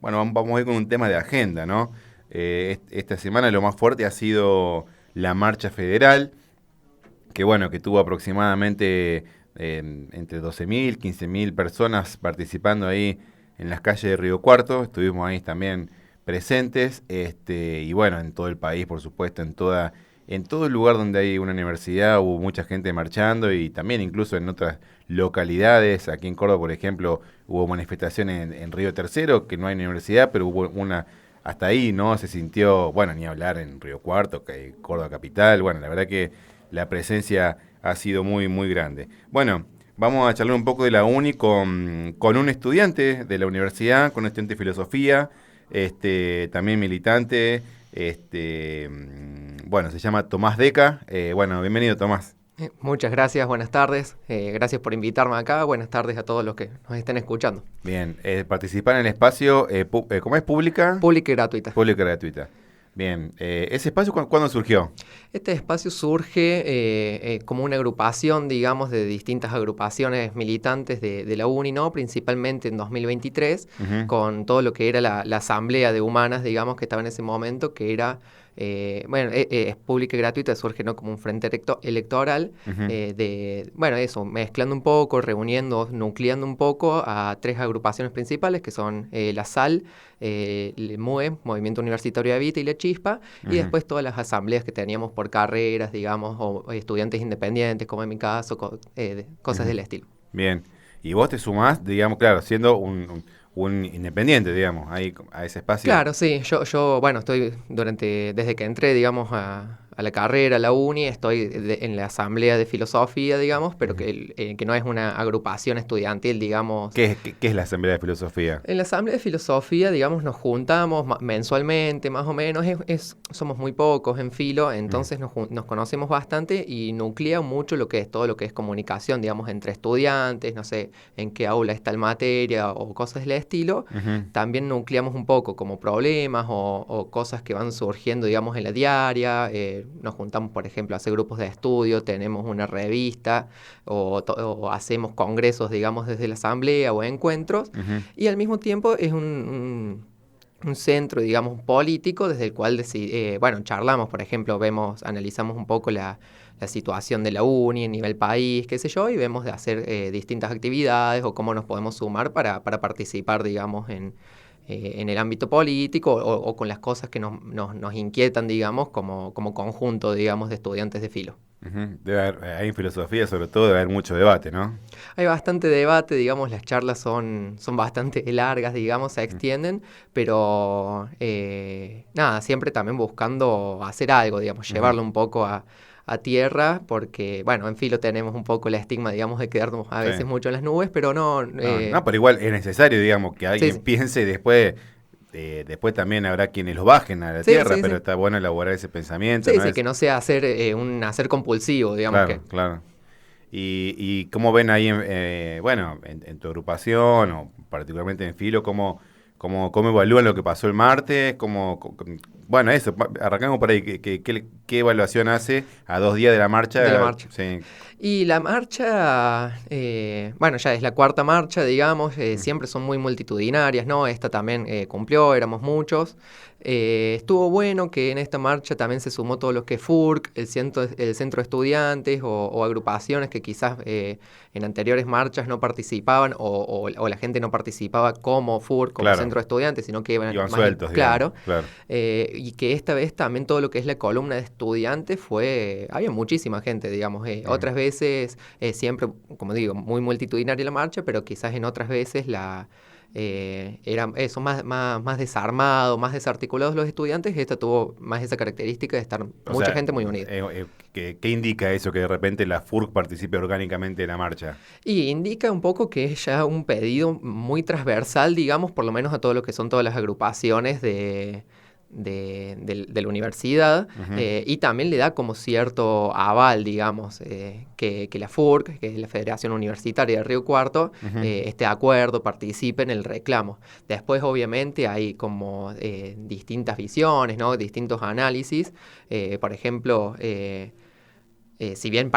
bueno, vamos a ir con un tema de agenda, ¿no? Esta semana lo más fuerte ha sido la marcha federal, que bueno, que tuvo aproximadamente entre 12.000, 15.000 personas participando ahí en las calles de Río Cuarto. Estuvimos ahí también presentes, y bueno, en todo el país, por supuesto, en todo el lugar donde hay una universidad hubo mucha gente marchando y también incluso en otras localidades. Aquí en Córdoba, por ejemplo, hubo manifestaciones en Río Tercero, que no hay universidad, pero hubo una, hasta ahí, ¿no? Se sintió, bueno, ni hablar en Río Cuarto, que Córdoba capital. Bueno, la verdad que la presencia ha sido muy, muy grande. Bueno, vamos a charlar un poco de la UNI con un estudiante de la universidad, con un estudiante de filosofía, también militante, bueno, se llama Tomás Deca. Bueno, bienvenido, Tomás. Muchas gracias, buenas tardes. Gracias por invitarme acá. Buenas tardes a todos los que nos estén escuchando. Bien, participar en el espacio, ¿cómo es? ¿Pública? Pública y gratuita. Pública gratuita. Bien, ¿ese espacio cuándo surgió? Este espacio surge como una agrupación, digamos, de distintas agrupaciones militantes de la UNI, ¿no? Principalmente en 2023, con todo lo que era la asamblea de humanas, digamos, que estaba en ese momento, que era... es pública y gratuita, surge, ¿no? Como un frente electoral, bueno, eso, mezclando un poco, reuniendo, nucleando un poco a tres agrupaciones principales, que son la SAL, el MUE, Movimiento Universitario de Evita, y la Chispa, y después todas las asambleas que teníamos por carreras, digamos, o estudiantes independientes, como en mi caso, cosas del estilo. Bien, y vos te sumás, digamos, claro, siendo un independiente, digamos, ahí a ese espacio. Claro, sí, yo bueno, estoy desde que entré, digamos, a la carrera, a la uni, estoy en la asamblea de filosofía, digamos, pero que no es una agrupación estudiantil, digamos. ¿Qué es la Asamblea de Filosofía? En la asamblea de filosofía, digamos, nos juntamos mensualmente, más o menos, somos muy pocos en filo, entonces nos conocemos bastante y nuclea mucho lo que es todo lo que es comunicación, digamos, entre estudiantes, no sé, en qué aula está el materia o cosas del estilo. También nucleamos un poco como problemas o cosas que van surgiendo, digamos, en la diaria. Nos juntamos, por ejemplo, a hacer grupos de estudio, tenemos una revista o hacemos congresos, digamos, desde la asamblea o encuentros, y al mismo tiempo es un centro, digamos, político desde el cual bueno, charlamos, por ejemplo, analizamos un poco la situación de la UNI a nivel país, qué sé yo, y vemos de hacer distintas actividades o cómo nos podemos sumar para participar, digamos, en el ámbito político o con las cosas que nos inquietan, digamos, como conjunto, digamos, de estudiantes de filo. Hay en filosofía, sobre todo, debe haber mucho debate, ¿no? Hay bastante debate, digamos, las charlas son bastante largas, digamos, se extienden, pero nada, siempre también buscando hacer algo, digamos, llevarlo un poco a tierra, porque, bueno, en filo tenemos un poco el estigma, digamos, de quedarnos a veces mucho en las nubes, pero no... No, pero igual es necesario, digamos, que alguien piense y después también habrá quienes lo bajen a la tierra, pero está bueno elaborar ese pensamiento. Sí, que no sea un hacer compulsivo, digamos. Claro. ¿Y cómo ven ahí, bueno, en tu agrupación, o particularmente en Filo, cómo evalúan lo que pasó el martes? Bueno, eso, arrancamos por ahí. ¿Qué evaluación hace a 2 días de la marcha? De la marcha. Sí. Y la marcha, bueno, ya es la cuarta marcha, digamos, siempre son muy multitudinarias, ¿no? Esta también cumplió, éramos muchos. Estuvo bueno que en esta marcha también se sumó todo lo que es FURC, el centro de estudiantes o agrupaciones que quizás en anteriores marchas no participaban o la gente no participaba como FURC, como centro de estudiantes, sino que iban más sueltos, claro. Claro. Y que esta vez también todo lo que es la columna de estudiantes había muchísima gente, digamos. Otras veces, siempre, como digo, muy multitudinaria la marcha, pero quizás en otras veces era eso, más desarmado, más desarticulados los estudiantes. Esta tuvo más esa característica de estar mucha gente muy unida. ¿Qué indica eso, que de repente la FURC participe orgánicamente en la marcha? Y indica un poco que es ya un pedido muy transversal, digamos, por lo menos a todo lo que son todas las agrupaciones de la universidad, y también le da como cierto aval, digamos, que la FURC, que es la Federación Universitaria de Río Cuarto, esté de acuerdo, participe en el reclamo. Después, obviamente, hay como distintas visiones, ¿no? Distintos análisis. Por ejemplo, si bien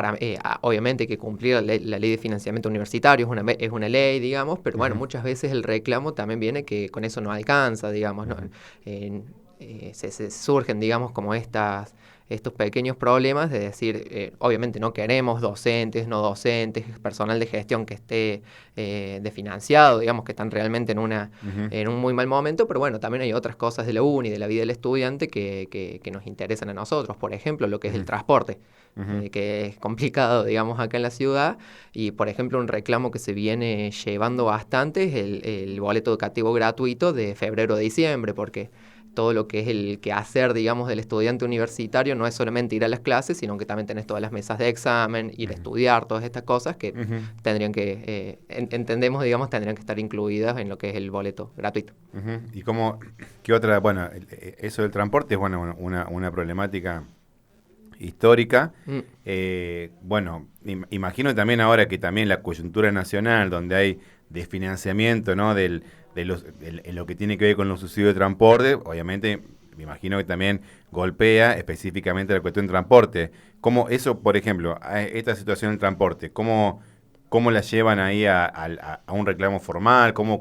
obviamente hay que cumplir la ley de financiamiento universitario, es una ley, digamos, pero bueno, muchas veces el reclamo también viene que con eso no alcanza, digamos, ¿no? Se surgen, digamos, como estos pequeños problemas de decir, obviamente no queremos docentes, no docentes, personal de gestión que esté desfinanciado, digamos, que están realmente en un muy mal momento, pero bueno, también hay otras cosas de la uni, de la vida del estudiante que nos interesan a nosotros, por ejemplo, lo que es el transporte. Que es complicado, digamos, acá en la ciudad. Y, por ejemplo, un reclamo que se viene llevando bastante es el boleto educativo gratuito de febrero a diciembre, porque todo lo que es el quehacer, digamos, del estudiante universitario no es solamente ir a las clases, sino que también tenés todas las mesas de examen, ir a estudiar, todas estas cosas que tendrían que, entendemos, digamos, tendrían que estar incluidas en lo que es el boleto gratuito. ¿Y qué otra? Bueno, eso del transporte es, bueno, una problemática histórica. Bueno, imagino también ahora que también la coyuntura nacional, donde hay desfinanciamiento, ¿no? En lo que tiene que ver con los subsidios de transporte, obviamente me imagino que también golpea específicamente la cuestión de transporte. ¿Cómo eso, por ejemplo, a esta situación del transporte, cómo la llevan ahí a un reclamo formal? ¿Cómo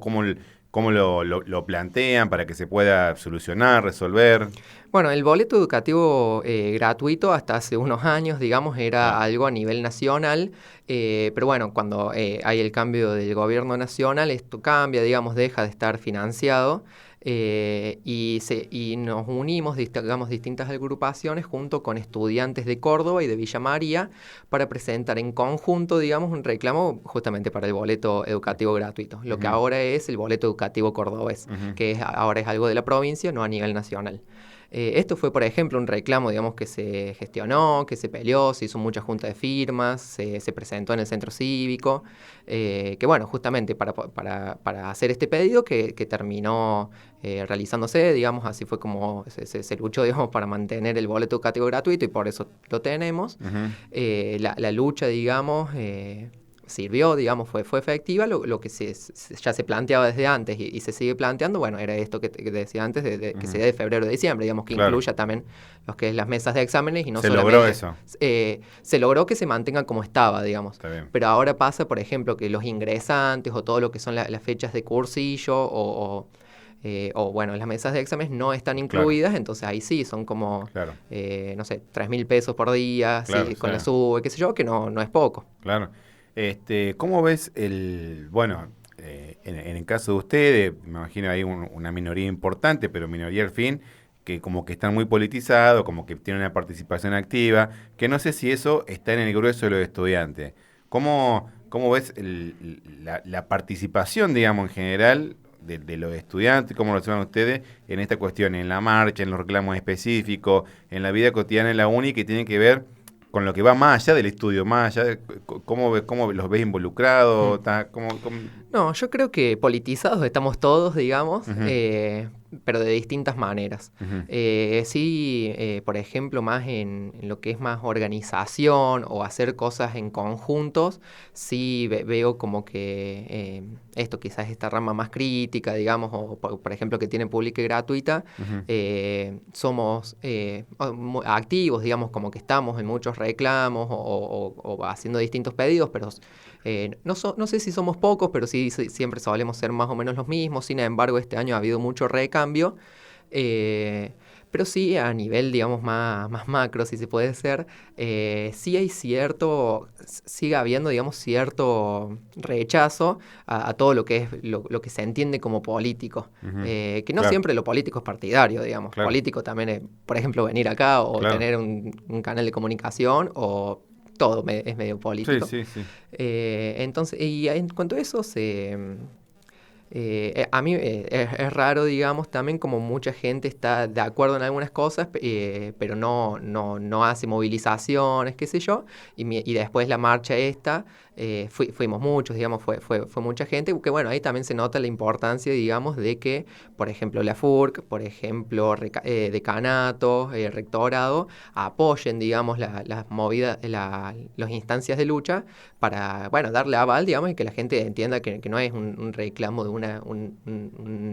lo plantean para que se pueda solucionar, resolver? Bueno, el boleto educativo gratuito hasta hace unos años, digamos, era algo a nivel nacional, pero bueno, cuando hay el cambio del gobierno nacional, esto cambia, digamos, deja de estar financiado y nos unimos, digamos, distintas agrupaciones junto con estudiantes de Córdoba y de Villa María para presentar en conjunto, digamos, un reclamo justamente para el boleto educativo gratuito, lo que ahora es el boleto educativo cordobés, que ahora es algo de la provincia, no a nivel nacional. Esto fue, por ejemplo, un reclamo, digamos, que se gestionó, que se peleó, se hizo mucha junta de firmas, se presentó en el centro cívico, que bueno, justamente para hacer este pedido que terminó realizándose, digamos, así fue como se luchó, digamos, para mantener el boleto educativo gratuito y por eso lo tenemos. La lucha, digamos, sirvió, digamos, fue efectiva, lo que ya se planteaba desde antes y se sigue planteando, bueno, era esto que decía antes, que se dé de febrero a diciembre, digamos, que incluya también los que es las mesas de exámenes y no solamente... ¿Se logró eso? Se logró que se mantenga como estaba, digamos. Está bien. Pero ahora pasa, por ejemplo, que los ingresantes o todo lo que son las fechas de cursillo o bueno, las mesas de exámenes no están incluidas, entonces ahí sí, son como, no sé, 3.000 pesos por día, sí, con la SUBE, qué sé yo, que no es poco. Claro. ¿Cómo ves bueno, en el caso de ustedes, me imagino hay una minoría importante, pero minoría al fin, que como que están muy politizados, como que tienen una participación activa, que no sé si eso está en el grueso de los estudiantes. ¿Cómo ves la participación, digamos, en general de los estudiantes? ¿Cómo lo llevan ustedes en esta cuestión, en la marcha, en los reclamos específicos, en la vida cotidiana en la uni, que tiene que ver con lo que va más allá del estudio, más allá de cómo los ves involucrados? No, yo creo que politizados estamos todos, digamos, pero de distintas maneras. Sí, por ejemplo, más en lo que es más organización o hacer cosas en conjuntos, sí veo como que esto quizás esta rama más crítica, digamos, o por ejemplo que tiene pública y gratuita, somos activos, digamos, como que estamos en muchos reclamos o haciendo distintos pedidos, pero... no sé si somos pocos, pero sí siempre solemos ser más o menos los mismos. Sin embargo, este año ha habido mucho recambio. Pero sí, a nivel, digamos, más macro, si se puede ser, sí sigue habiendo, digamos, cierto rechazo a todo lo que es lo que se entiende como político. Que no siempre lo político es partidario, digamos. Claro. Político también es, por ejemplo, venir acá o tener un canal de comunicación o... Todo es medio político. Sí. Entonces, y en cuanto a eso, a mí es raro, digamos, también como mucha gente está de acuerdo en algunas cosas, pero no hace movilizaciones, qué sé yo, y después la marcha esta, fuimos muchos, digamos, fue mucha gente, que bueno, ahí también se nota la importancia, digamos, de que, por ejemplo, la FURC, por ejemplo, decanato, rectorado, apoyen, digamos, las movidas, las instancias de lucha para, bueno, darle aval, digamos, y que la gente entienda que no es un reclamo de una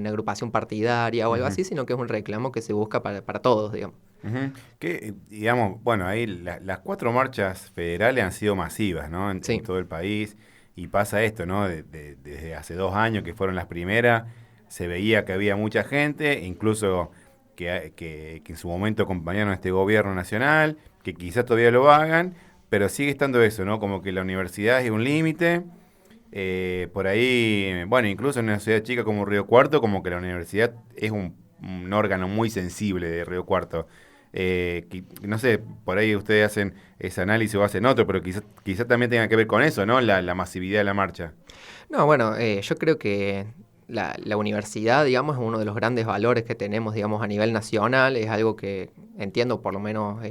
agrupación partidaria o algo así, sino que es un reclamo que se busca para todos, digamos. Ujú. Que, digamos, bueno, ahí las 4 marchas federales han sido masivas, ¿no? En Sí. todo el país. Y pasa esto, ¿no? Desde hace 2 años que fueron las primeras, se veía que había mucha gente, incluso que en su momento acompañaron a este gobierno nacional, que quizás todavía lo hagan, pero sigue estando eso, ¿no? Como que la universidad es un límite. Por ahí, bueno, incluso en una ciudad chica como Río Cuarto, como que la universidad es un órgano muy sensible de Río Cuarto. No sé, por ahí ustedes hacen ese análisis o hacen otro, pero quizás también tenga que ver con eso, ¿no? La masividad de la marcha. No, bueno, yo creo que la universidad, digamos, es uno de los grandes valores que tenemos, digamos, a nivel nacional. Es algo que entiendo, por lo menos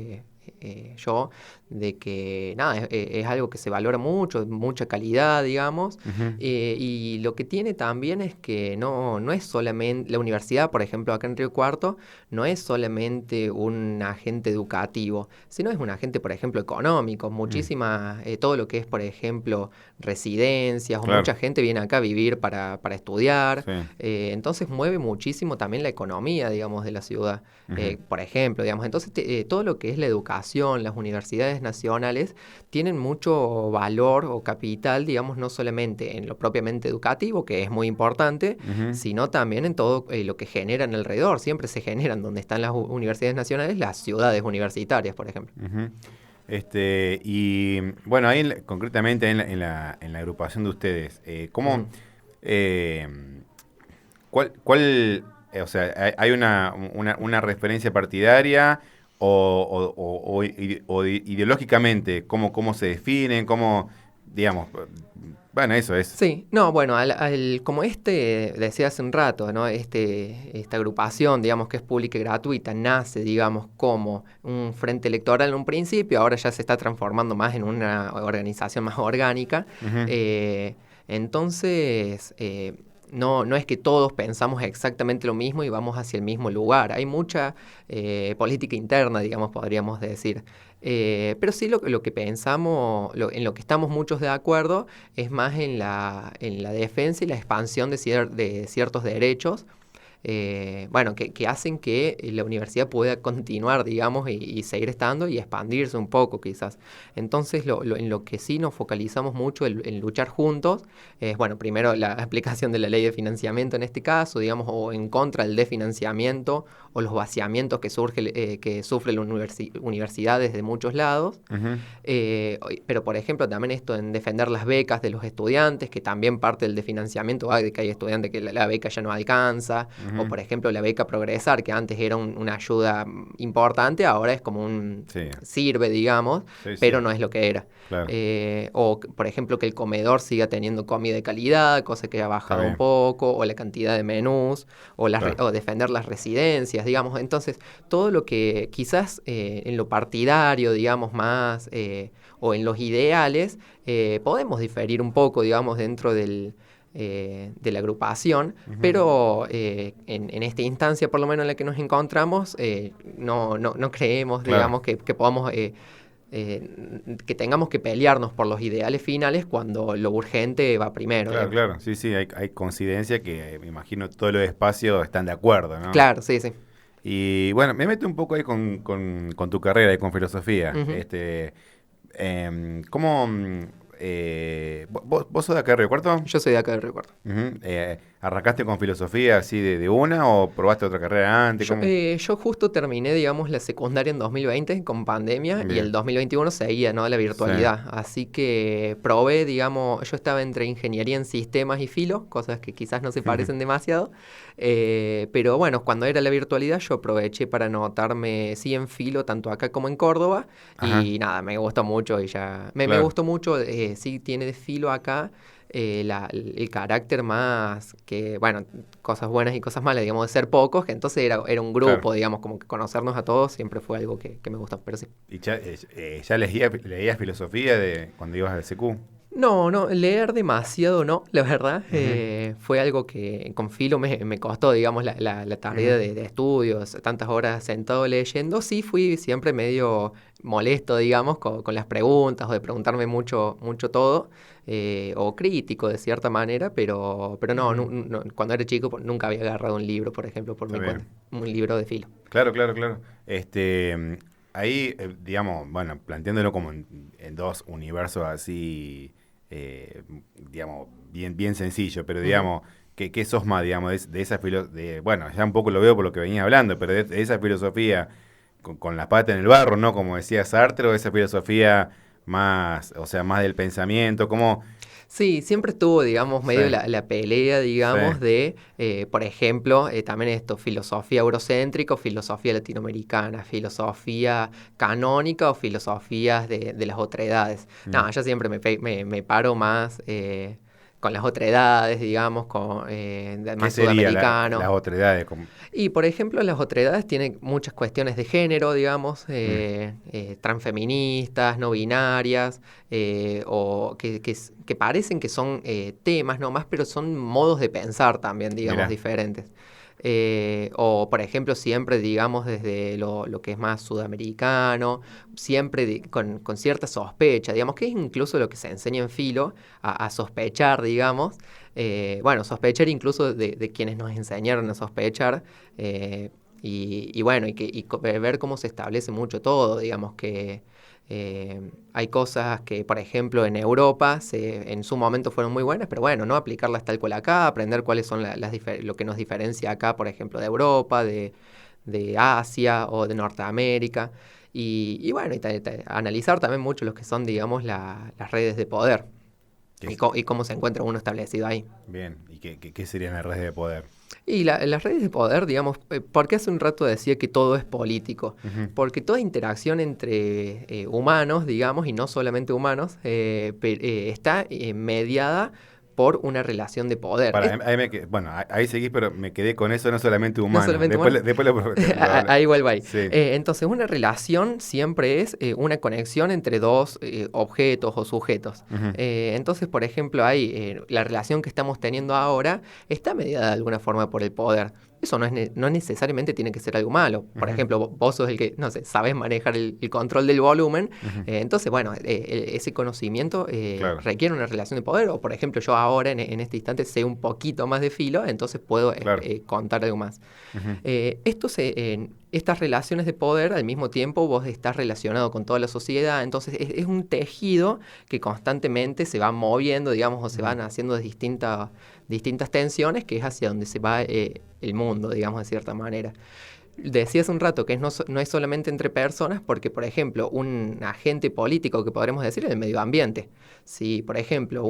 yo, de que, nada, es algo que se valora mucho, mucha calidad, digamos. Ujú. Y lo que tiene también es que no es solamente, la universidad, por ejemplo, acá en Río Cuarto, no es solamente un agente educativo, sino es un agente, por ejemplo, económico. Mm, Muchísimas, todo lo que es, por ejemplo, residencias o claro, mucha gente viene acá a vivir para estudiar. sí. Entonces mueve muchísimo también la economía, digamos, de la ciudad. Ujú, Por ejemplo, digamos, entonces todo lo que es la educación, las universidades nacionales tienen mucho valor o capital, digamos, no solamente en lo propiamente educativo, que es muy importante, ujú, sino también en todo lo que generan alrededor. Siempre se generan donde están las universidades nacionales, las ciudades universitarias, por ejemplo. ujú. Y bueno, ahí concretamente en la agrupación de ustedes, ¿cómo, Ujú. eh, o sea, hay una referencia partidaria o ideológicamente, cómo se definen, digamos, bueno, eso es. Sí, no, bueno, como decía hace un rato, ¿no? Esta agrupación, digamos, que es pública y gratuita, nace, digamos, como un frente electoral en un principio, ahora ya se está transformando más en una organización más orgánica. Ujú, eh, entonces, no es que todos pensamos exactamente lo mismo y vamos hacia el mismo lugar. Hay mucha política interna, digamos, podríamos decir. Pero sí lo que pensamos, en lo que estamos muchos de acuerdo, es más en la defensa y la expansión de ciertos derechos, bueno, que hacen que la universidad pueda continuar, digamos, y seguir estando y expandirse un poco quizás. Entonces, en lo que sí nos focalizamos mucho en luchar juntos es, bueno, primero la aplicación de la ley de financiamiento en este caso, digamos, o en contra del desfinanciamiento o los vaciamientos que sufre la universidad desde muchos lados. ujú, Pero, por ejemplo, también esto en defender las becas de los estudiantes, que también parte del de financiamiento va de que hay estudiantes que la beca ya no alcanza, o, ujú. por ejemplo, la beca Progresar, que antes era una ayuda importante, ahora es como Sí, sirve, digamos, sí, pero sí, no es lo que era. claro, Por ejemplo, que el comedor siga teniendo comida de calidad, cosa que ha está bajado un bien, poco, o la cantidad de menús, claro. o defender las residencias, digamos. Entonces, todo lo que quizás en lo partidario, digamos, más, o en los ideales, podemos diferir un poco, digamos, dentro de la agrupación, Ujú. pero en esta instancia, por lo menos en la que nos encontramos, no creemos, Claro, digamos, que podamos... que tengamos que pelearnos por los ideales finales cuando lo urgente va primero, claro, digamos. claro. Sí, sí, hay coincidencia que me imagino todos los espacios están de acuerdo, ¿no? Claro, sí, sí. Y bueno, me meto un poco ahí con tu carrera y con filosofía. Ujú. ¿Cómo, vos sos de acá de Río Cuarto? Yo soy de acá del recuerdo. Ujú. ¿Arrancaste con filosofía así de una o probaste otra carrera antes? ¿Cómo? Yo justo terminé, digamos, la secundaria en 2020 con pandemia y el Bien, 2021 seguía, ¿no? La sí. virtualidad. Así que probé, digamos, yo estaba entre ingeniería en sistemas y filo, cosas que quizás no se parecen demasiado. Pero bueno, cuando era la virtualidad yo aproveché para anotarme, sí, en filo, tanto acá como en Córdoba. Ajá, Y nada, me gustó mucho y ya... Me claro. gustó mucho, sí, tiene de filo acá. El carácter más que, bueno, cosas buenas y cosas malas, digamos, de ser pocos, que entonces era un Claro. grupo, digamos, como que conocernos a todos siempre fue algo que me gustó, pero sí. ¿Y ya leías filosofía de cuando ibas al SQ? No, leer demasiado no, la verdad. Ujú, Fue algo que con Filo me costó, digamos, la tarea ujú. de estudios, tantas horas sentado leyendo. Sí fui siempre medio molesto, digamos, con las preguntas o de preguntarme mucho todo, o crítico de cierta manera, pero no, Ujú. cuando era chico nunca había agarrado un libro, por ejemplo, por Está mi cuenta, bien. un libro de Filo. Claro, claro, claro. Ahí, digamos, bueno, planteándolo como en dos universos así, digamos, bien sencillo, pero Ujú. digamos, ¿qué sos más, digamos, de esa filosofía? Bueno, ya un poco lo veo por lo que venía hablando, pero de esa filosofía con la pata en el barro, ¿no? Como decía Sartre, o esa filosofía más, o sea, más del pensamiento, como... Sí, siempre estuvo, digamos, Sí, medio la pelea, sí. digamos, de, por ejemplo, también esto, filosofía eurocéntrica o filosofía latinoamericana, filosofía canónica o filosofías de las otredades. Mm. No, yo siempre me paro más con las otredades, digamos, ¿Qué más sería las sudamericano. otredades? Como... Y, por ejemplo, las otredades tienen muchas cuestiones de género, digamos, Mm, transfeministas, no binarias, o que parecen que son temas nomás, pero son modos de pensar también, digamos, mira, diferentes. O, por ejemplo, siempre, digamos, desde lo que es más sudamericano, siempre con cierta sospecha, digamos, que es incluso lo que se enseña en Filo, a sospechar, digamos, bueno, sospechar incluso de quienes nos enseñaron a sospechar, eh, y bueno, ver cómo se establece mucho todo, digamos que hay cosas que, por ejemplo, en Europa en su momento fueron muy buenas, pero bueno, no aplicarlas tal cual acá, aprender cuáles son lo que nos diferencia acá, por ejemplo, de Europa, de Asia o de Norteamérica. Y bueno, analizar también mucho lo que son, digamos, las redes de poder que es- y cómo se encuentra uno establecido ahí. bien, ¿y qué serían las redes de poder? Y las redes de poder, digamos, porque hace un rato decía que todo es político, Ujú. porque toda interacción entre humanos, digamos, y no solamente humanos, está mediada por una relación de poder. Para, bueno, ahí seguís, pero me quedé con eso, no solamente No humano. solamente humanos. Después lo hablo. Ahí igual va ahí. Sí. Entonces, una relación siempre es una conexión entre dos objetos o sujetos. Ujú, Entonces, por ejemplo, ahí la relación que estamos teniendo ahora está mediada de alguna forma por el poder. Eso no necesariamente tiene que ser algo malo. Por ujú, ejemplo, vos sos el que, no sé, sabes manejar el control del volumen. ujú. Entonces, bueno, ese conocimiento Claro, requiere una relación de poder. O, por ejemplo, yo ahora en este instante sé un poquito más de filo, entonces puedo claro. contar algo más. Ujú, Estas relaciones de poder, al mismo tiempo vos estás relacionado con toda la sociedad, entonces es un tejido que constantemente se va moviendo, digamos, o se ujú. van haciendo distintas tensiones, que es hacia donde se va el mundo, digamos, de cierta manera. Decía hace un rato que no es solamente entre personas, porque, por ejemplo, un agente político que podremos decir es el medio ambiente. Si, por ejemplo,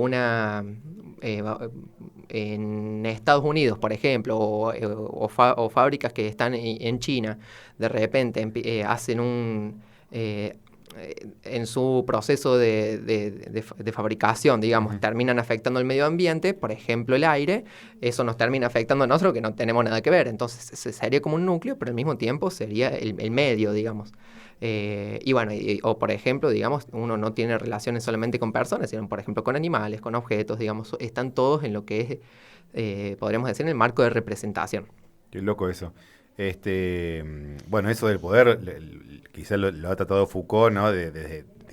en Estados Unidos, por ejemplo, o fábricas que están en China, de repente hacen en su proceso de fabricación, digamos, Ujú. terminan afectando el medio ambiente, por ejemplo, el aire, eso nos termina afectando a nosotros que no tenemos nada que ver. Entonces sería como un núcleo, pero al mismo tiempo sería el medio, digamos. Y bueno, o por ejemplo, digamos, uno no tiene relaciones solamente con personas, sino por ejemplo con animales, con objetos, digamos, están todos en lo que es, podríamos decir, en el marco de representación. Qué loco eso. Bueno, eso del poder, quizás lo ha tratado Foucault, ¿no?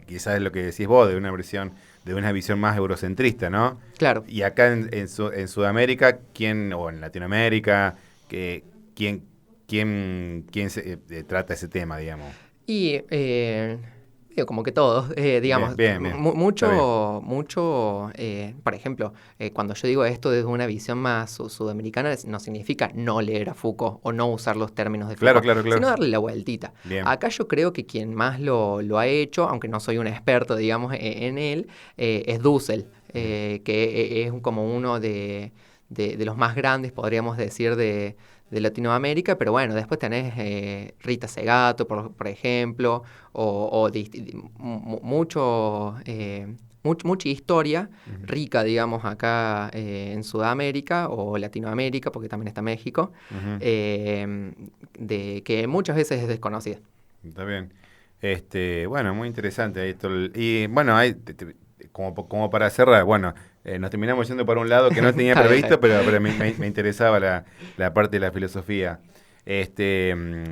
Quizás es lo que decís vos, de una visión más eurocentrista, ¿no? Claro. Y acá en Sudamérica, ¿quién, o en Latinoamérica, que, quién, quién trata ese tema, digamos? Y digo, como que todos, Bien, digamos, bien, bien. Está bien. por ejemplo, cuando yo digo esto desde una visión más sudamericana, no significa no leer a Foucault o no usar los términos de Claro, Foucault, claro, claro. sino darle la vueltita. Bien. Acá yo creo que quien más lo ha hecho, aunque no soy un experto, digamos, en él, es Dussel, Mm. que es como uno de los más grandes, podríamos decir, de Latinoamérica, pero bueno, después tenés Rita Segato, por ejemplo, mucha historia Ujú, rica, digamos, acá en Sudamérica o Latinoamérica, porque también está México, ujú. eh, de que muchas veces es desconocida. Está bien. Bueno, muy interesante esto. Y bueno, como para cerrar, bueno, nos terminamos yendo por un lado que no tenía Está bien, previsto, está bien. pero me interesaba la parte de la filosofía.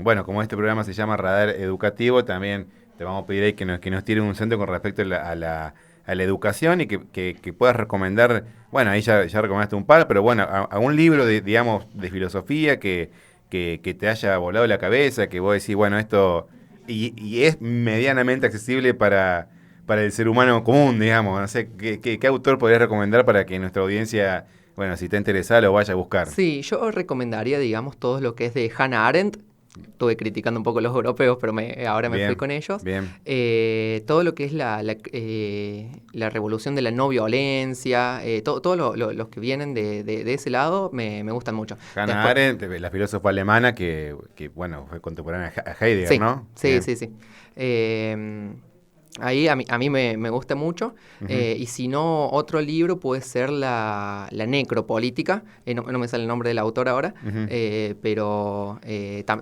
Bueno, como este programa se llama Radar Educativo, también te vamos a pedir ahí que nos tire un centro con respecto a la educación y que puedas recomendar, bueno, ahí ya recomendaste un par, pero bueno, a un libro, digamos, de filosofía que te haya volado la cabeza, que vos decís, bueno, esto, y es medianamente accesible para el ser humano común, digamos, no sé, ¿qué autor podrías recomendar para que nuestra audiencia, bueno, si está interesada, lo vaya a buscar? Sí, yo recomendaría, digamos, todo lo que es de Hannah Arendt. Estuve criticando un poco los europeos, pero ahora me fui Bien, con ellos. bien. Todo lo que es la revolución de la no violencia, todos los que vienen de ese lado me gustan mucho. Hannah Después, Arendt, la filósofa alemana bueno, fue contemporánea a Heidegger, sí, ¿no? sí, Bien. sí, sí. Ahí a mí me gusta mucho. Ujú. Y si no, otro libro puede ser la necropolítica. No me sale el nombre del autor ahora, Ujú. pero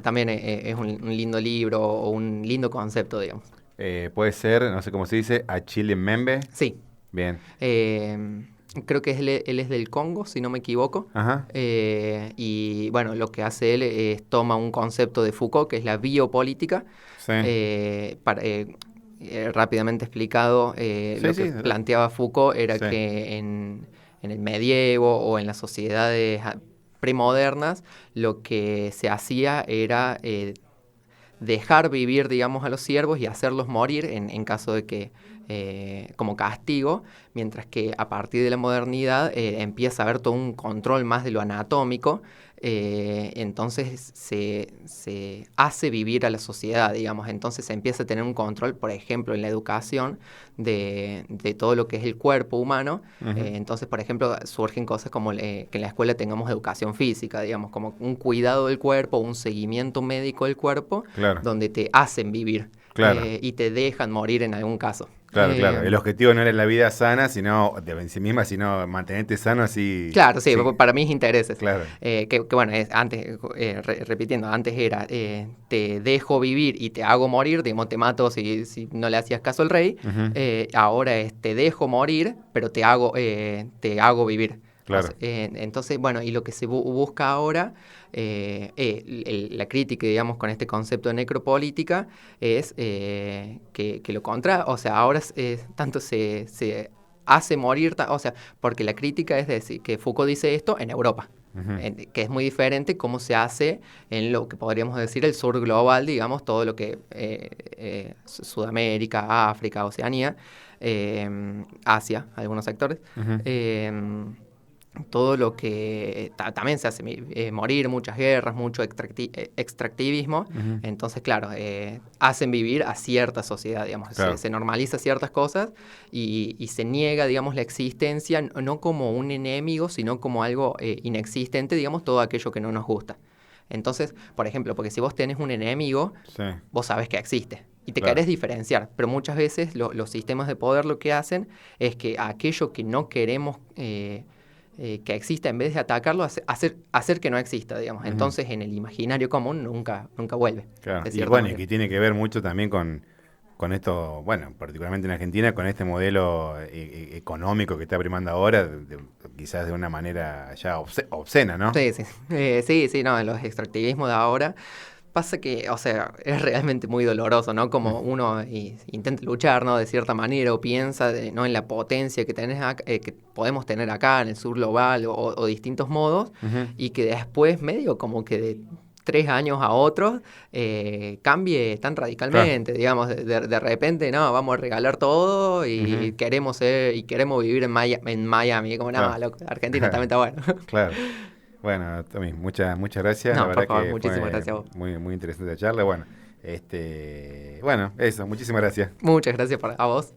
también es un lindo libro o un lindo concepto, digamos. Puede ser, no sé cómo se dice, Achille Mbembe. Sí, Bien. eh, creo que él es del Congo, si no me equivoco. Ajá. Y bueno, lo que hace él es toma un concepto de Foucault, que es la biopolítica, Sí. rápidamente explicado, Sí, lo que sí. planteaba Foucault era Sí. que en el medievo o en las sociedades premodernas, lo que se hacía era dejar vivir, digamos, a los siervos y hacerlos morir en caso de que, como castigo, mientras que a partir de la modernidad empieza a haber todo un control más de lo anatómico, entonces se hace vivir a la sociedad, digamos, entonces se empieza a tener un control, por ejemplo, en la educación de todo lo que es el cuerpo humano. Ujú. Entonces, por ejemplo, surgen cosas como que en la escuela tengamos educación física, digamos, como un cuidado del cuerpo, un seguimiento médico del cuerpo, Claro, donde te hacen vivir claro. y te dejan morir en algún caso. Claro, claro. El objetivo no era la vida sana, sino en sí misma, sino mantenerte sano así. Claro, sí, Sí, para mis intereses. claro. Que bueno, antes, repitiendo, antes era te dejo vivir y te hago morir, digamos, te mato si no le hacías caso al rey. Ujú. Ahora es te dejo morir, pero te hago vivir. O Claro. sea, entonces, bueno, y lo que se busca ahora, la crítica, digamos, con este concepto de necropolítica, es que lo contra, o sea, ahora tanto se hace morir, o sea, porque la crítica es decir que Foucault dice esto en Europa, Ujú. que es muy diferente cómo se hace en lo que podríamos decir el sur global, digamos, todo lo que Sudamérica, África, Oceanía, Asia, algunos sectores. Ujú. Todo lo que también se hace morir, muchas guerras, mucho extractivismo. Ujú. Entonces, claro, hacen vivir a cierta sociedad, digamos. Claro. Se normaliza ciertas cosas y se niega, digamos, la existencia, no como un enemigo, sino como algo inexistente, digamos, todo aquello que no nos gusta. Entonces, por ejemplo, porque si vos tenés un enemigo, Sí, vos sabés que existe y te claro. querés diferenciar, pero muchas veces los sistemas de poder lo que hacen es que aquello que no queremos que exista, en vez de atacarlo, hacer que no exista, digamos. Ujú. Entonces, en el imaginario común nunca vuelve, Claro. de Y cierta bueno, y manera. que tiene que ver mucho también con esto, bueno, particularmente en Argentina, con este modelo económico que está primando ahora, quizás de una manera ya obscena, ¿no? Sí, sí, sí, no, los extractivismos de ahora pasa que, o sea, es realmente muy doloroso, ¿no? Como uno intenta luchar, ¿no? De cierta manera o piensa, ¿no? En la potencia que que podemos tener acá en el sur global o distintos modos Ujú. y que después medio como que de 3 años a otros cambie tan Claro. radicalmente, digamos, de repente, no, vamos a regalar todo y Ujú. queremos vivir en Miami, como no, Claro. loco, Argentina también está bueno. Claro. Bueno, Tommy, muchas gracias. La No, por verdad favor, que muchísimas fue gracias a vos. muy interesante la charla. Bueno, bueno, eso, muchísimas gracias. Muchas gracias a vos.